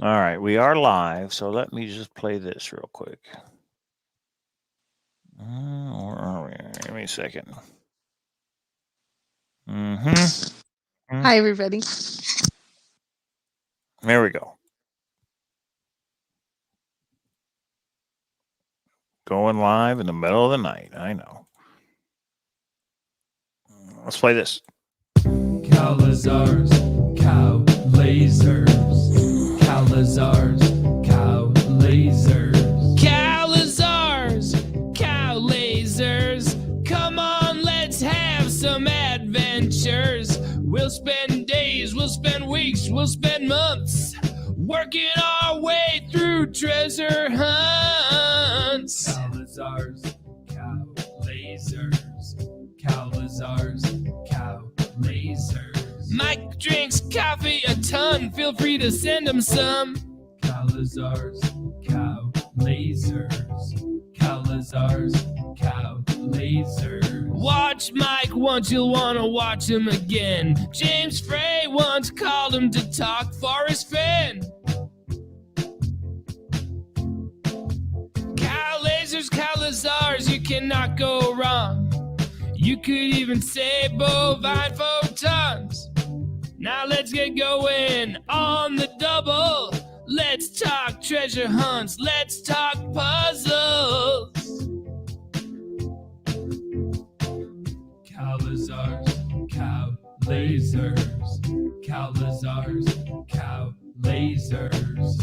All right, we are live, so let me just play this real quick. Where are we? Give me a second. Hi, everybody. There we go. Going live in the middle of the night. I know. Let's play this. Cowlazars, Cowlazars, Cowlazars, Cowlazars, Cowlazars, Cowlazars. Come on, let's have some adventures. We'll spend days, we'll spend weeks, we'll spend months working our way through treasure hunts. Cowlazars, Cowlazars, Cowlazars, Cowlazars. Mike drinks coffee a ton. Feel free to send him some. Cowlazars, Cowlazars, Cowlazars, Cowlazars. Watch Mike once, you'll want to watch him again. James Frey once called him to talk Forrest Fenn. Cowlazars, Cowlazars, you cannot go wrong. You could even say bovine photons. Now let's get going on the double. Let's talk treasure hunts. Let's talk puzzles. Cowlazars, Cowlazars, Cowlazars, Cowlazars.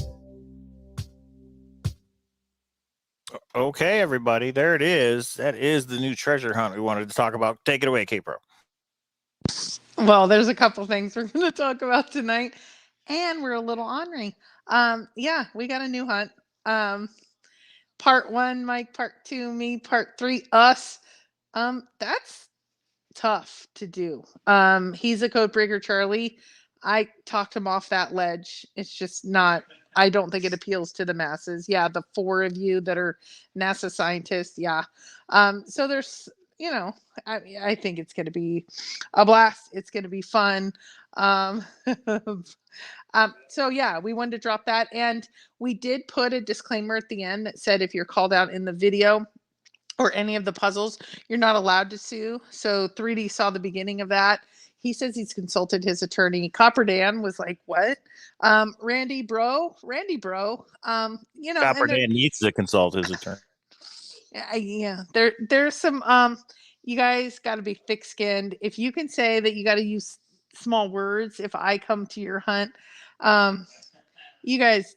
Okay, everybody, there it is. That is the new treasure hunt we wanted to talk about. Take it away, K-Pro. Well, there's a couple things we're going to talk about tonight, and we're a little ornery. Yeah, we got a new hunt. Part 1, Mike. Part 2, me. Part 3, us. That's tough to do. He's a code breaker, Charlie. I talked him off that ledge. It's just not. I don't think it appeals to the masses. Yeah, the 4 of you that are NASA scientists. Yeah. So there's, I think it's going to be a blast. It's going to be fun. So yeah, we wanted to drop that, and we did put a disclaimer at the end that said if you're called out in the video or any of the puzzles, you're not allowed to sue. So 3D saw the beginning of that. He says he's consulted his attorney. Copper Dan was like, "What?" Randy Bro. Copper Dan needs to consult his attorney. Yeah, there's some. You guys got to be thick-skinned. If you can say that you got to use small words, if I come to your hunt, you guys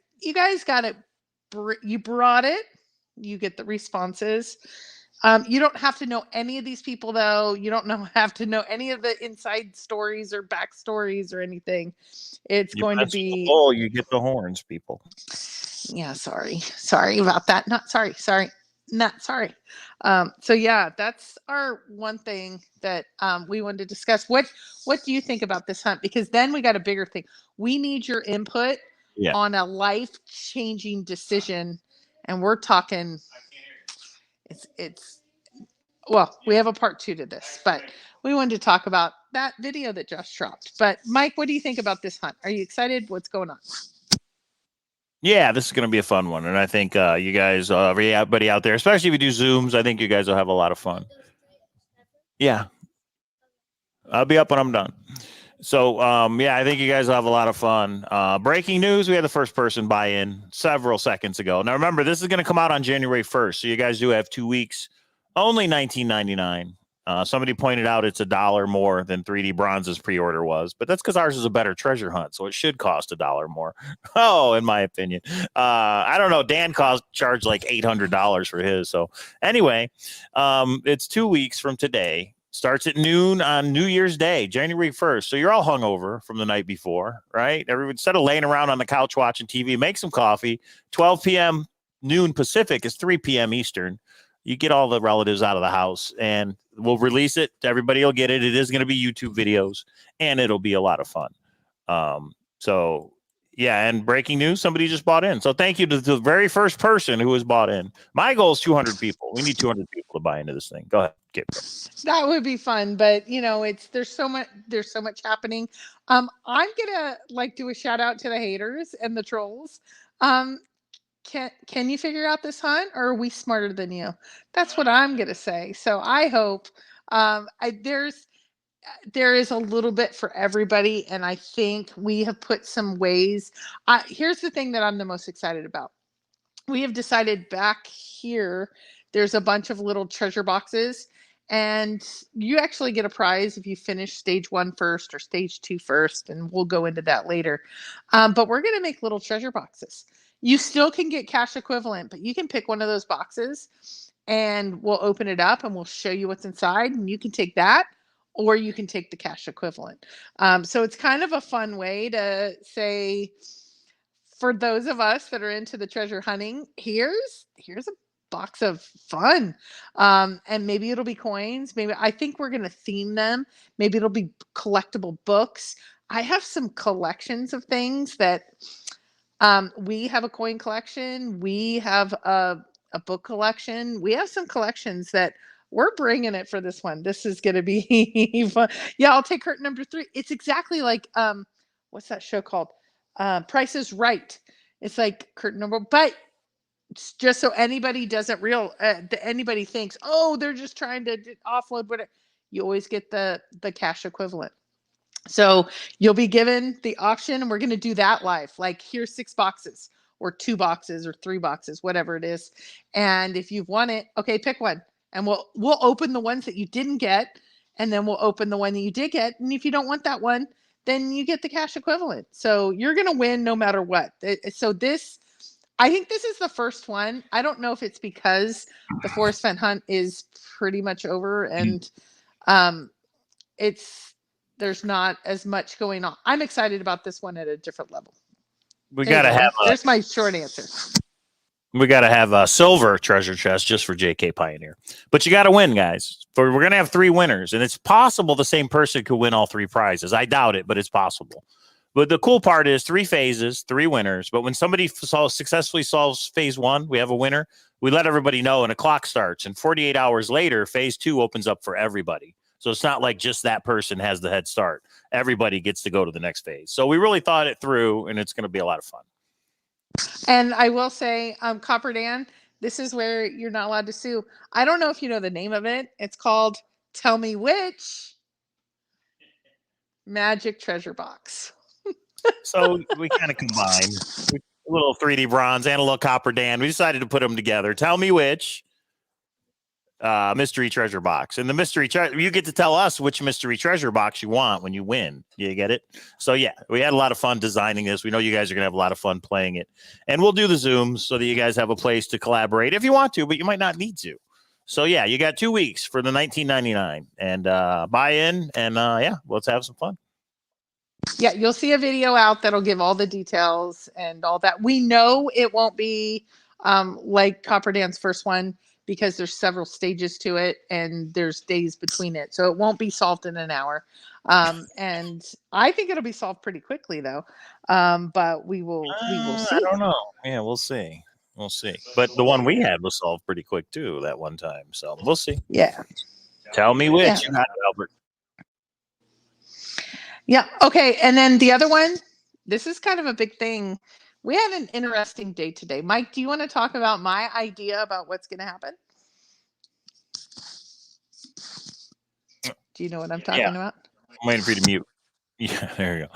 got it. You brought it. You get the responses. You don't have to know any of these people, though. You don't have to know any of the inside stories or backstories or anything. It's going to be. Oh, you get the horns, people. Yeah, sorry about that. Not sorry. So yeah, that's our one thing that we wanted to discuss. What do you think about this hunt? Because then we got a bigger thing. We need your input on a life-changing decision, and we're talking. It's well, we have a part 2 to this, but we wanted to talk about that video that just dropped. But Mike, what do you think about this hunt? Are you excited? What's going on? Yeah, this is going to be a fun one, and I think you guys, everybody out there, especially if you do Zooms, I think you guys will have a lot of fun. Yeah, I'll be up when I'm done. So, yeah, I think you guys will have a lot of fun. Breaking news, we had the first person buy in several seconds ago. Now, remember, this is going to come out on January 1st, so you guys do have 2 weeks. Only $19.99. Somebody pointed out it's $1 more than 3D Bronze's pre-order was, but that's because ours is a better treasure hunt, so it should cost $1 more. Oh, in my opinion. I don't know. Dan charged like $800 for his. So anyway, it's 2 weeks from today. Starts at noon on New Year's Day, January 1st. So you're all hungover from the night before, right? Everyone, instead of laying around on the couch watching TV, make some coffee. 12 p.m. noon Pacific is 3 p.m. Eastern. You get all the relatives out of the house, and we'll release it. Everybody will get it. It is going to be YouTube videos, and it'll be a lot of fun. So Yeah, and breaking news, somebody just bought in. So thank you to the very first person who has bought in. My goal is 200 people. We need 200 people to buy into this thing. Go ahead, Kip. That would be fun, but you know, there's so much happening. I'm gonna like do a shout out to the haters and the trolls. Um, can you figure out this hunt, or are we smarter than you? That's what I'm gonna say. So I hope there is a little bit for everybody, and I think we have put some ways. Here's the thing that I'm the most excited about. We have decided back here there's a bunch of little treasure boxes, and you actually get a prize if you finish stage 1 first or stage 2 first, and we'll go into that later. But we're going to make little treasure boxes. You still can get cash equivalent, but you can pick one of those boxes and we'll open it up and we'll show you what's inside, and you can take that or you can take the cash equivalent. So it's kind of a fun way to say, for those of us that are into the treasure hunting, here's a box of fun. And maybe it'll be coins. Maybe I think we're going to theme them. Maybe it'll be collectible books. I have some collections of things that we have a coin collection. We have a book collection. We have some collections that we're bringing it for this one. This is going to be fun. Yeah, I'll take curtain number 3. It's exactly like, what's that show called? Price is Right. It's like curtain number, but just so anybody doesn't anybody thinks, oh, they're just trying to offload whatever. You always get the cash equivalent. So you'll be given the auction, and we're going to do that live. Like, here's 6 boxes or 2 boxes or 3 boxes, whatever it is. And if you've won it, okay, pick one. And we'll open the ones that you didn't get, and then we'll open the one that you did get. And if you don't want that one, then you get the cash equivalent. So you're going to win no matter what. So I think this is the first one. I don't know if it's because the Forest Fence hunt is pretty much over, and there's not as much going on. I'm excited about this one at a different level. There's my short answer. We got to have a silver treasure chest just for JK Pioneer. But you got to win, guys. We're going to have 3 winners, and it's possible the same person could win all 3 prizes. I doubt it, but it's possible. But the cool part is 3 phases, 3 winners. But when somebody successfully solves phase 1, we have a winner. We let everybody know, and a clock starts. And 48 hours later, phase 2 opens up for everybody. So it's not like just that person has the head start. Everybody gets to go to the next phase. So we really thought it through, and it's going to be a lot of fun. And I will say, Copper Dan, this is where you're not allowed to sue. I don't know if you know the name of it. It's called Tell Me Which Magic Treasure Box. So we kind of combined a little 3D bronze and a little Copper Dan. We decided to put them together. Tell me which mystery treasure box. And the mystery treasure, you get to tell us which mystery treasure box you want when you win. You get it? So yeah, we had a lot of fun designing this. We know you guys are gonna have a lot of fun playing it, and we'll do the Zooms so that you guys have a place to collaborate if you want to, but you might not need to. So yeah, you got 2 weeks for the $19.99 and buy in, and yeah, let's have some fun. Yeah, you'll see a video out that'll give all the details and all that. We know it won't be like Copper Dan's first one, because there's several stages to it and there's days between it. So it won't be solved in an hour. And I think it'll be solved pretty quickly though. But we will see. I don't know. Yeah, we'll see. We'll see. But the one we had was solved pretty quick too that one time. So we'll see. Yeah. Tell me which. Yeah. You got it, Albert. Yeah. Okay. And then the other one, this is kind of a big thing. We had an interesting day today. Mike, do you want to talk about my idea about what's going to happen? Do you know what I'm talking about? I'm waiting for you to mute. Yeah, there you go.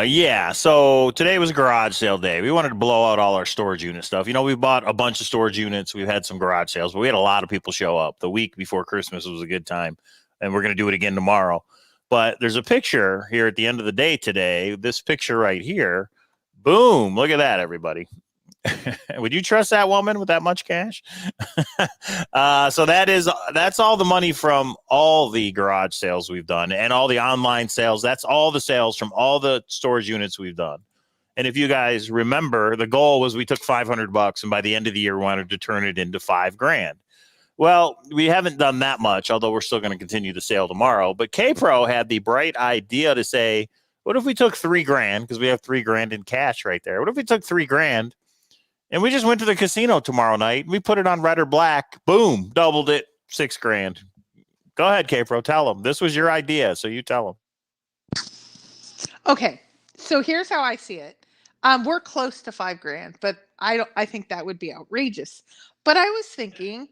Yeah, so today was a garage sale day. We wanted to blow out all our storage unit stuff. You know, we bought a bunch of storage units. We've had some garage sales, but we had a lot of people show up. The week before Christmas was a good time, and we're going to do it again tomorrow. But there's a picture here at the end of the day today. This picture right here. Boom. Look at that, everybody. Would you trust that woman with that much cash? So that's all the money from all the garage sales we've done and all the online sales. That's all the sales from all the storage units we've done. And if you guys remember, the goal was we took $500 and by the end of the year, we wanted to turn it into $5,000. Well, we haven't done that much, although we're still going to continue the sale tomorrow. But K-Pro had the bright idea to say, What if we took $3,000 because we have $3,000 in cash right there? What if we took $3,000 and we just went to the casino tomorrow night? We put it on red or black. Boom, doubled it, $6,000. Go ahead, K-Pro. Tell them this was your idea, so you tell them. Okay, so here's how I see it. We're close to $5,000, but I think that would be outrageous. But I was thinking,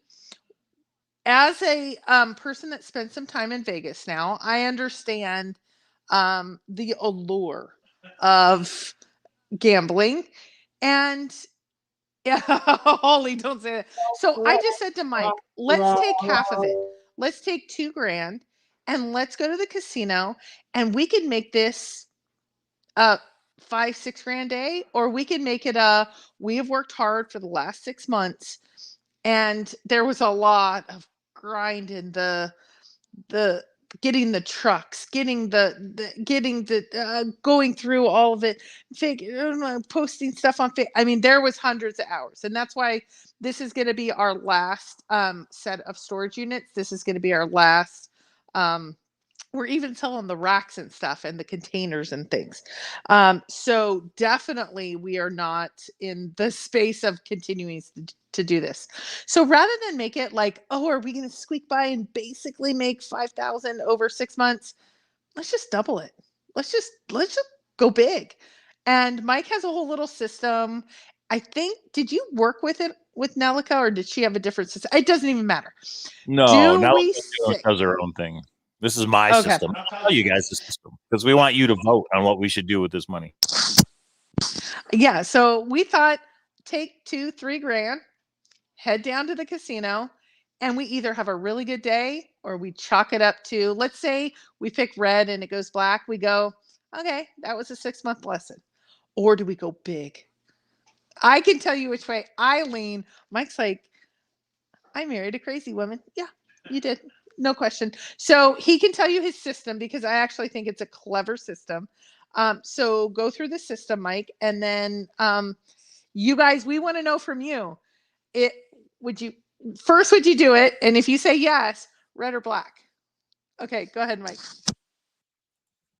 as a person that spent some time in Vegas now, I understand the allure of gambling. And yeah, Holly, don't say that. So I just said to Mike, let's take half of it. Let's take $2,000 and let's go to the casino, and we can make this $5-6 day, or we can make it we have worked hard for the last 6 months, and there was a lot of grind in the getting the trucks, getting the going through all of it, posting stuff on Facebook. I mean, there was hundreds of hours, and that's why this is going to be our last set of storage units. This is going to be our last. We're even selling the racks and stuff and the containers and things. So definitely we are not in the space of continuing to do this. So rather than make it like, oh, are we going to squeak by and basically make 5,000 over 6 months? Let's just double it. Let's just go big. And Mike has a whole little system. I think, did you work with it with Nelica, or did she have a different system? It doesn't even matter. No, Nelica does her own thing. This is my system. I'll tell you guys the system because we want you to vote on what we should do with this money. Yeah, so we thought take $2-3 grand, head down to the casino, and we either have a really good day or we chalk it up to, let's say we pick red and it goes black. We go, okay, that was a 6-month lesson. Or do we go big? I can tell you which way I lean. Mike's like, I married a crazy woman. Yeah, you did. No question. So he can tell you his system because I actually think it's a clever system. So go through the system, Mike, and then you guys, we want to know from you. Would you do it? And if you say yes, red or black? Okay, go ahead, Mike.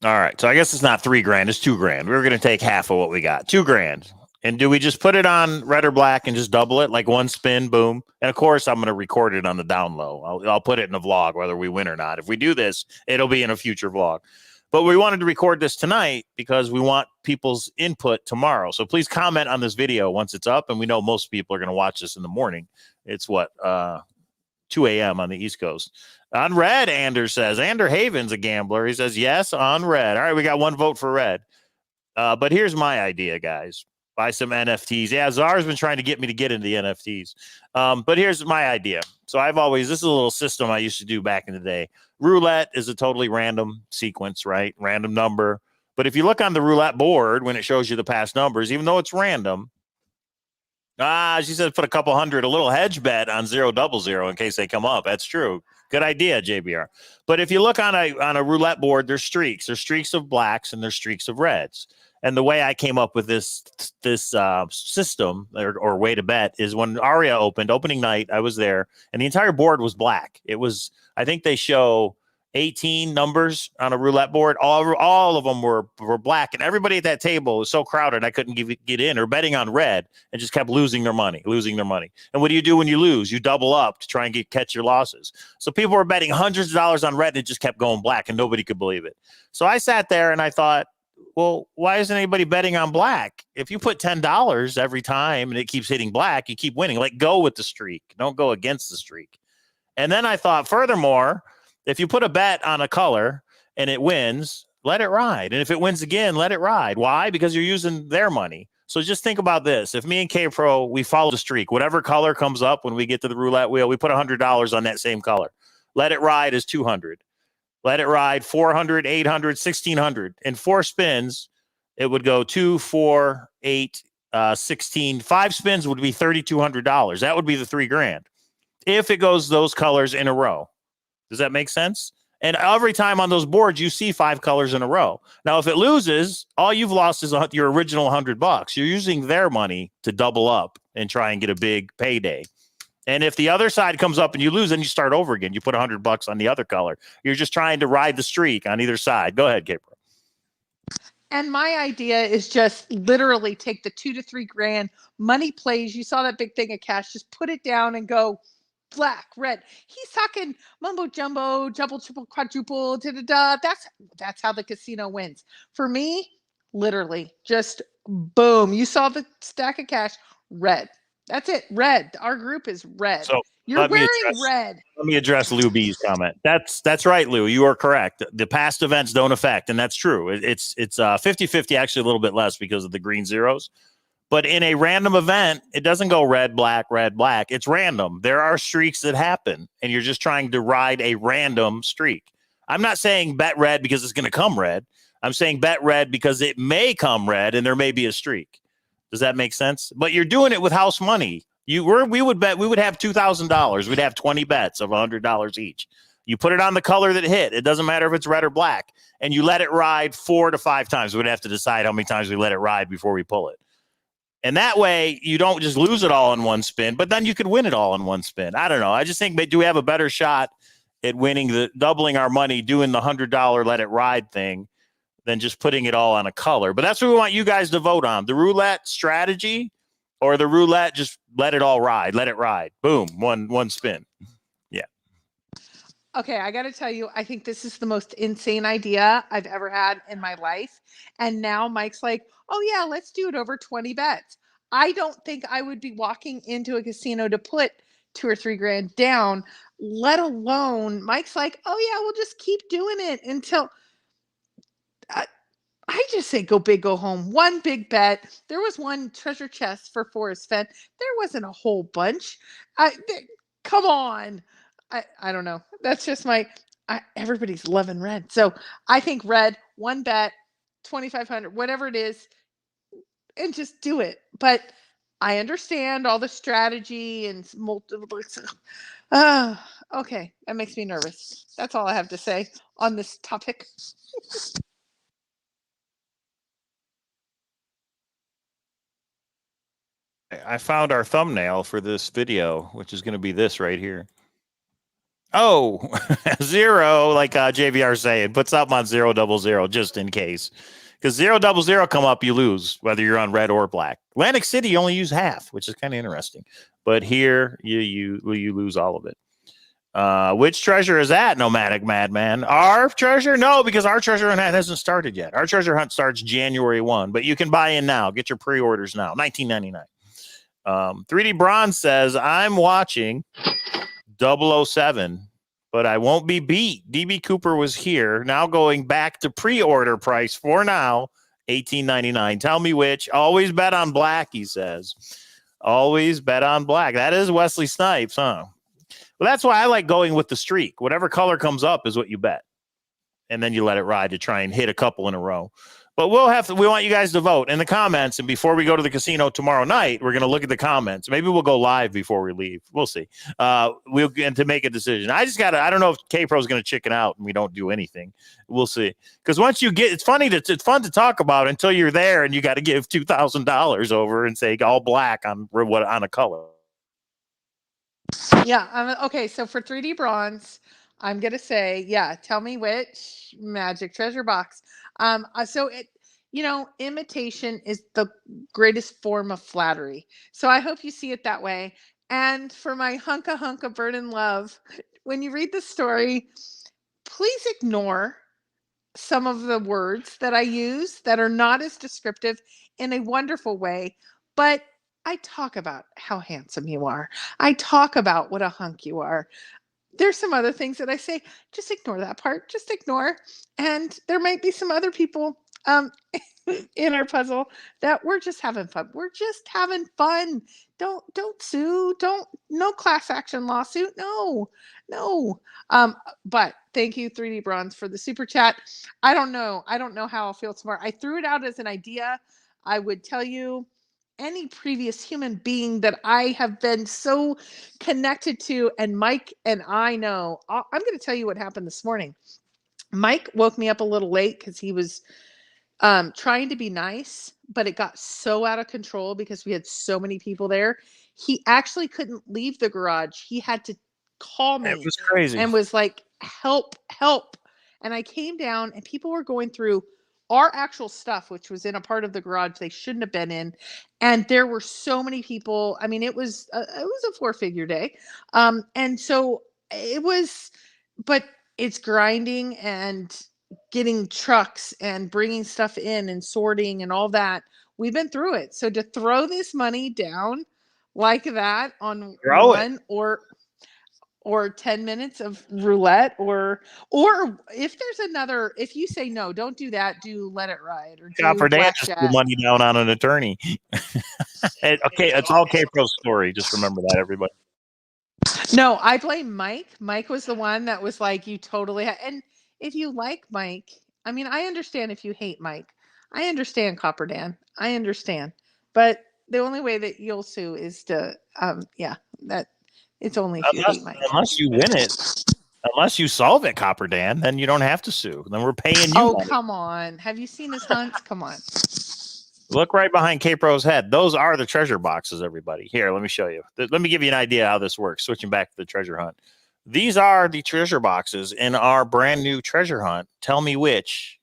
All right. So I guess it's not $3,000, it's $2,000. We were going to take half of what we got. $2,000. And do we just put it on red or black and just double it, like one spin, boom? And of course, I'm going to record it on the down low. I'll put it in a vlog, whether we win or not. If we do this, it'll be in a future vlog. But we wanted to record this tonight because we want people's input tomorrow. So please comment on this video once it's up. And we know most people are going to watch this in the morning. It's 2 a.m. on the East Coast. On red, Anders says. Ander Haven's a gambler. He says, yes, on red. All right, we got one vote for red. But here's my idea, guys. Buy some NFTs. Yeah, Czar's been trying to get me to get into the NFTs. But here's my idea. So this is a little system I used to do back in the day. Roulette is a totally random sequence, right? Random number. But if you look on the roulette board, when it shows you the past numbers, even though it's random, she said put a couple hundred, a little hedge bet on 000 in case they come up. That's true. Good idea, JBR. But if you look on a roulette board, there's streaks. There's streaks of blacks and there's streaks of reds. And the way I came up with this system or way to bet is when Aria opening night, I was there, and the entire board was black. It was, I think they show 18 numbers on a roulette board. All of them were black, and everybody at that table was so crowded I couldn't get in, or betting on red and just kept losing their money. And what do you do when you lose? You double up to try and catch your losses. So people were betting hundreds of dollars on red, and it just kept going black, and nobody could believe it. So I sat there and I thought, well, why isn't anybody betting on black? If you put $10 every time and it keeps hitting black, you keep winning. Like, go with the streak. Don't go against the streak. And then I thought, furthermore, if you put a bet on a color and it wins, let it ride. And if it wins again, let it ride. Why? Because you're using their money. So just think about this. If me and K-Pro, we follow the streak, whatever color comes up when we get to the roulette wheel, we put $100 on that same color. Let it ride is $200. Let it ride 400, 800, 1,600. In 4 spins, it would go 2, 4, 8, 16. 5 spins would be $3,200. That would be the $3,000 if it goes those colors in a row. Does that make sense? And every time on those boards, you see 5 colors in a row. Now, if it loses, all you've lost is your original $100. You're using their money to double up and try and get a big payday. And if the other side comes up and you lose, then you start over again. You put $100 on the other color. You're just trying to ride the streak on either side. Go ahead, Gabriel. And my idea is just literally take the 2 to 3 grand money plays. You saw that big thing of cash. Just put it down and go black, red. He's talking mumbo jumbo, double, triple, quadruple, da da da. That's how the casino wins. For me, literally, just boom. You saw the stack of cash, red. That's it, red. Our group is red. So You're let me wearing red. Let me address Lou B's comment. That's right, Lou. You are correct. The past events don't affect, and that's true. It's 50-50, actually a little bit less because of the green zeros. But in a random event, it doesn't go red, black, red, black. It's random. There are streaks that happen, and you're just trying to ride a random streak. I'm not saying bet red because it's going to come red. I'm saying bet red because it may come red and there may be a streak. Does that make sense? But you're doing it with house money. We would have $2,000. We'd have 20 bets of $100 each. You put it on the color that hit. It doesn't matter if it's red or black. And you let it ride 4 to 5 times. We'd have to decide how many times we let it ride before we pull it. And that way you don't just lose it all in one spin, but then you could win it all in one spin. I don't know. I just think, do we have a better shot at winning doubling our money, doing the $100 let it ride thing than just putting it all on a color? But that's what we want you guys to vote on. The roulette strategy or the roulette, just let it all ride. Let it ride. Boom. One spin. Yeah. Okay, I got to tell you, I think this is the most insane idea I've ever had in my life. And now Mike's like, oh, yeah, let's do it over 20 bets. I don't think I would be walking into a casino to put 2 or 3 grand down, let alone Mike's like, oh, yeah, we'll just keep doing it until I just say go big, go home. One big bet. There was one treasure chest for Forest Fence. There wasn't a whole bunch. Come on. I don't know. That's just everybody's loving red. So I think red, one bet, 2,500, whatever it is, and just do it. But I understand all the strategy and multiple. Okay. That makes me nervous. That's all I have to say on this topic. I found our thumbnail for this video, which is going to be this right here. Oh, 0, like JVR saying, put something on 000 just in case. Because 000 come up, you lose, whether you're on red or black. Atlantic City, you only use half, which is kind of interesting. But here, you lose all of it. Which treasure is that, Nomadic Madman? Our treasure? No, because our treasure hunt hasn't started yet. Our treasure hunt starts January 1, but you can buy in now. Get your pre-orders now, $19.99. 3D Bronze says, I'm watching 007, but I won't be beat. DB Cooper was here. Now going back to pre-order price for now, $18.99. Tell me which. Always bet on black, he says. Always bet on black. That is Wesley Snipes, huh? Well, that's why I like going with the streak. Whatever color comes up is what you bet. And then you let it ride to try and hit a couple in a row. But we want you guys to vote in the comments. And before we go to the casino tomorrow night, we're going to look at the comments. Maybe we'll go live before we leave. We'll see. We'll get to make a decision. I don't know if K-Pro is going to chicken out and we don't do anything. We'll see. Because once you get, it's fun to talk about until you're there and you got to give $2,000 over and say all black on a color. Yeah. Okay. So for 3D Bronze, I'm going to say, yeah, tell me which magic treasure box. So imitation is the greatest form of flattery. So I hope you see it that way. And for my hunka bird in love, when you read the story, please ignore some of the words that I use that are not as descriptive in a wonderful way, but I talk about how handsome you are. I talk about what a hunk you are. There's some other things that I say, just ignore that part, just ignore. And there might be some other people in our puzzle that we're just having fun. We're just having fun. Don't sue. No class action lawsuit. No. But thank you, 3D Bronze, for the super chat. I don't know how I'll feel tomorrow. I threw it out as an idea. I would tell you, any previous human being that I have been so connected to, and Mike and I know, I'm going to tell you what happened this morning. Mike woke me up a little late because he was trying to be nice, but it got so out of control because we had so many people there. He actually couldn't leave the garage. He had to call me. It was crazy. And was like, help. And I came down and people were going through our actual stuff, which was in a part of the garage they shouldn't have been in, and there were so many people. I mean, it was a 4-figure day, and so it was, but it's grinding and getting trucks and bringing stuff in and sorting and all that. We've been through it. So to throw this money down like that on Throw it. one or 10 minutes of roulette, or if there's another, if you say no, don't do that, do let it ride or do Copper Dan just blackjack. threw money down on an attorney. Okay, it's all K-Pro's story. Just remember that, everybody. No, I blame Mike. Mike was the one that was like, you totally and if you like Mike, I mean, I understand if you hate Mike. I understand, Copper Dan. I understand. But the only way that you'll sue is to that it's only if you hate Mike. Unless you win it. Unless you solve it, Copper Dan, then you don't have to sue. Then we're paying you money. Come on. Have you seen his hunts? Come on. Look right behind K-Pro's head. Those are the treasure boxes, everybody. Here, let me show you. Let me give you an idea how this works. Switching back to the treasure hunt. These are the treasure boxes in our brand new treasure hunt. Tell me which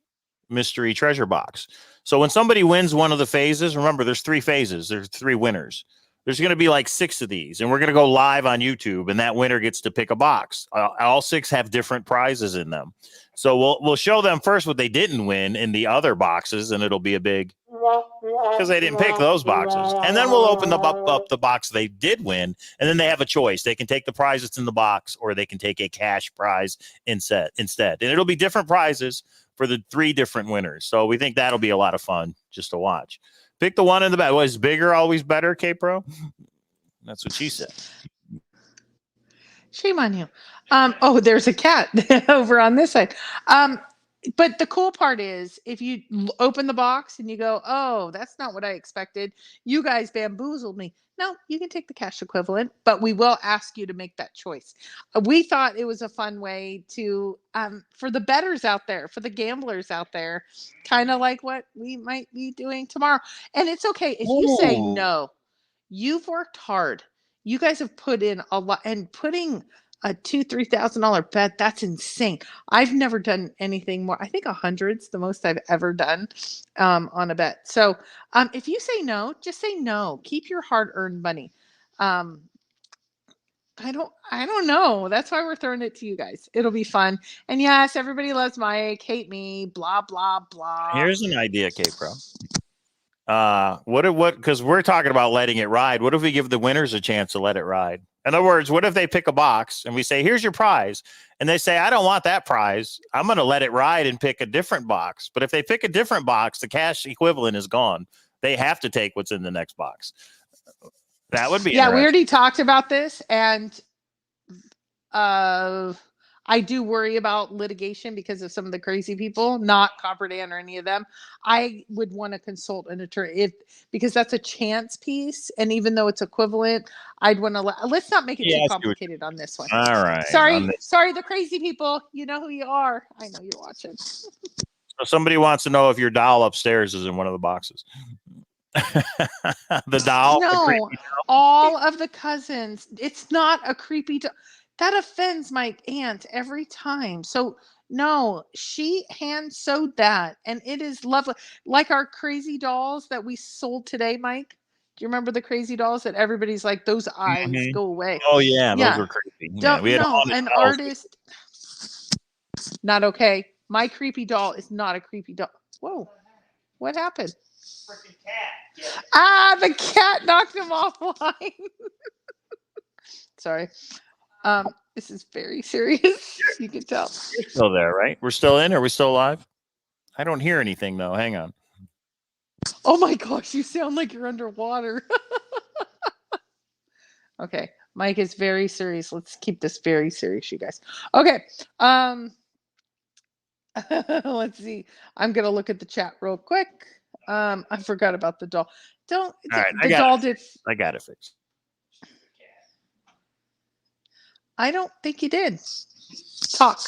mystery treasure box. So when somebody wins one of the phases, remember there's 3 phases. There's 3 winners. There's going to be like 6 of these, and we're going to go live on YouTube, and that winner gets to pick a box. All 6 have different prizes in them. So we'll show them first what they didn't win in the other boxes, and it'll be a big, because they didn't pick those boxes. And then we'll open up the box they did win, and then they have a choice. They can take the prize that's in the box, or they can take a cash prize instead. And it'll be different prizes for the 3 different winners. So we think that'll be a lot of fun just to watch. Pick the one in the back. Was bigger always better, K-Pro? That's what she said. Shame on you. There's a cat over on this side. But the cool part is if you open the box and you go, oh, that's not what I expected. You guys bamboozled me. No, you can take the cash equivalent, but we will ask you to make that choice. We thought it was a fun way to, for the bettors out there, for the gamblers out there, kind of like what we might be doing tomorrow. And it's okay if you say no. You've worked hard. You guys have put in a lot, and putting a $2,000-$3,000 bet, that's insane. I've never done anything more. I think 100's the most I've ever done on a bet. So if you say no, just say no. Keep your hard-earned money. I don't know. That's why we're throwing it to you guys. It'll be fun. And yes, everybody loves Mike, hate me, blah, blah, blah. Here's an idea, K-Pro. Because we're talking about letting it ride. What if we give the winners a chance to let it ride? In other words, what if they pick a box and we say, here's your prize, and they say, I don't want that prize. I'm going to let it ride and pick a different box. But if they pick a different box, the cash equivalent is gone. They have to take what's in the next box. That would be we already talked about this, and I do worry about litigation because of some of the crazy people, not Copper Dan or any of them. I would want to consult an attorney because that's a chance piece. And even though it's equivalent, I'd want to let's not make it too complicated on this one. All right. Sorry, the crazy people. You know who you are. I know you're watching. So somebody wants to know if your doll upstairs is in one of the boxes. The doll? No, doll? all of the cousins. It's not a creepy doll. That offends my aunt every time. So no, she hand sewed that, and it is lovely. Like our crazy dolls that we sold today, Mike. Do you remember the crazy dolls that everybody's like, those eyes go away? Oh yeah, those were creepy. An artist. Not okay. My creepy doll is not a creepy doll. Whoa, what happened? Freaking cat. The cat knocked him offline. Sorry. This is very serious. You can tell. You're still there, right? We're still in. Are we still live? I don't hear anything though. Hang on. Oh my gosh, you sound like you're underwater. Okay, Mike is very serious. Let's keep this very serious, you guys. Okay. Let's see. I'm gonna look at the chat real quick. I forgot about the doll. I got it fixed. I don't think you did. Talk.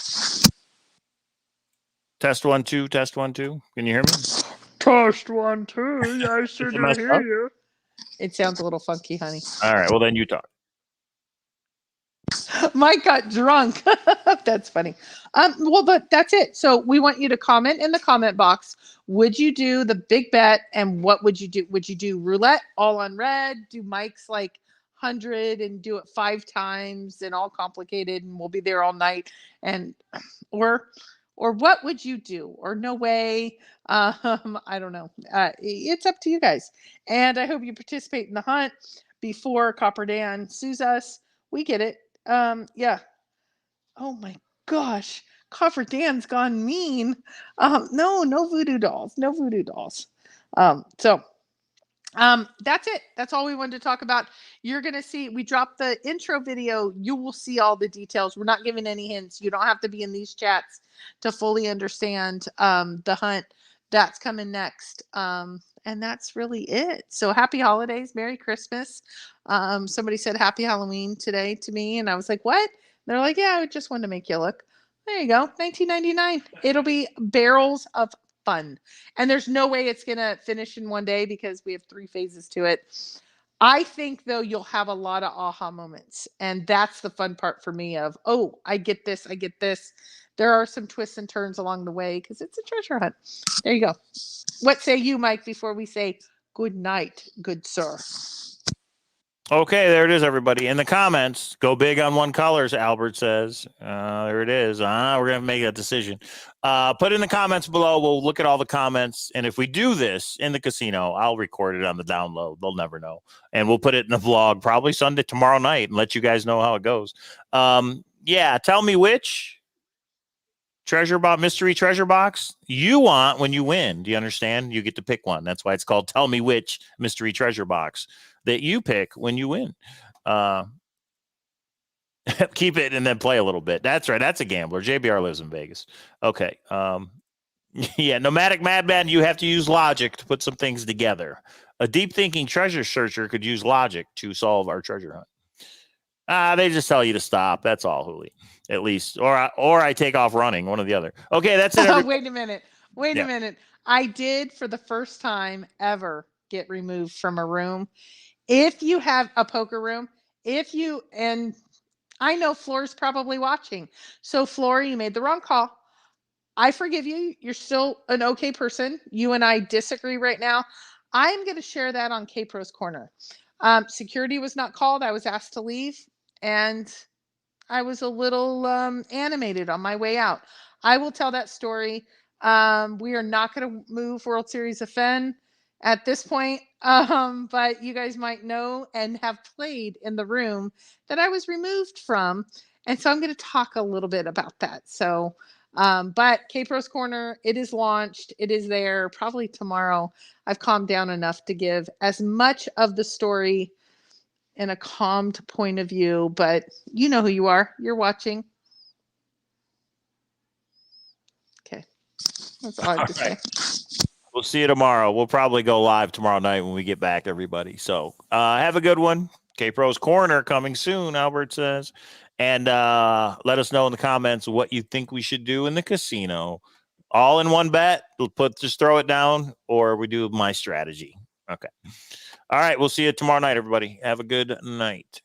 Test 1 2. Test 1 2. Can you hear me? Test 1 2. I should hear you. It sounds a little funky, honey. All right. Well, then you talk. Mike got drunk. That's funny. Well, but that's it. So we want you to comment in the comment box. Would you do the big bet, and what would you do? Would you do roulette all on red? Do Mike's like 100 and do it 5 times and all complicated, and we'll be there all night? And or what would you do? Or no way? I don't know. It's up to you guys. And I hope you participate in the hunt before Copper Dan sues us. We get it. Yeah. Oh my gosh. Copper Dan's gone mean. No voodoo dolls. No voodoo dolls. That's it. That's all we wanted to talk about. You're going to see, we dropped the intro video. You will see all the details. We're not giving any hints. You don't have to be in these chats to fully understand the hunt that's coming next. And that's really it. So happy holidays. Merry Christmas. Somebody said happy Halloween today to me. And I was like, what? They're like, yeah, I just wanted to make you look. There you go. $19.99. It'll be barrels of fun. And there's no way it's going to finish in one day because we have 3 phases to it. I think, though, you'll have a lot of aha moments. And that's the fun part for me of, oh, I get this. I get this. There are some twists and turns along the way because it's a treasure hunt. There you go. What say you, Mike, before we say good night, good sir? Okay, there it is, everybody. In the comments, go big on one colors, Albert says. There it is. We're going to make a decision. Put in the comments below. We'll look at all the comments. And if we do this in the casino, I'll record it on the download. They'll never know. And we'll put it in the vlog probably tomorrow night and let you guys know how it goes. Yeah, tell me which mystery treasure box you want when you win. Do you understand? You get to pick one. That's why it's called Tell Me Which Mystery Treasure Box that you pick when you win. Keep it and then play a little bit. That's right. That's a gambler. JBR lives in Vegas. Okay. Yeah, Nomadic Madman, you have to use logic to put some things together. A deep thinking treasure searcher could use logic to solve our treasure hunt. They just tell you to stop. That's all, Huli. At least. Or I take off running, one or the other. Okay, that's it. Wait a minute. Wait a minute. I did, for the first time ever, get removed from a room. If you have a poker room, and I know Floor's probably watching. So Floor, you made the wrong call. I forgive you. You're still an okay person. You and I disagree right now. I'm going to share that on K-Pro's Corner. Security was not called. I was asked to leave, and I was a little animated on my way out. I will tell that story. We are not going to move World Series of Fen at this point, but you guys might know and have played in the room that I was removed from, and so I'm going to talk a little bit about that. So, but K-Pro's Corner, it is launched. It is there probably tomorrow. I've calmed down enough to give as much of the story in a calmed point of view, but you know who you are. You're watching. Okay. That's all I have to say. We'll see you tomorrow. We'll probably go live tomorrow night when we get back, everybody. So have a good one. K-Pro's Corner coming soon, Albert says. And let us know in the comments what you think we should do in the casino. All in one bet. Just throw it down, or we do my strategy. Okay. All right. We'll see you tomorrow night, everybody. Have a good night.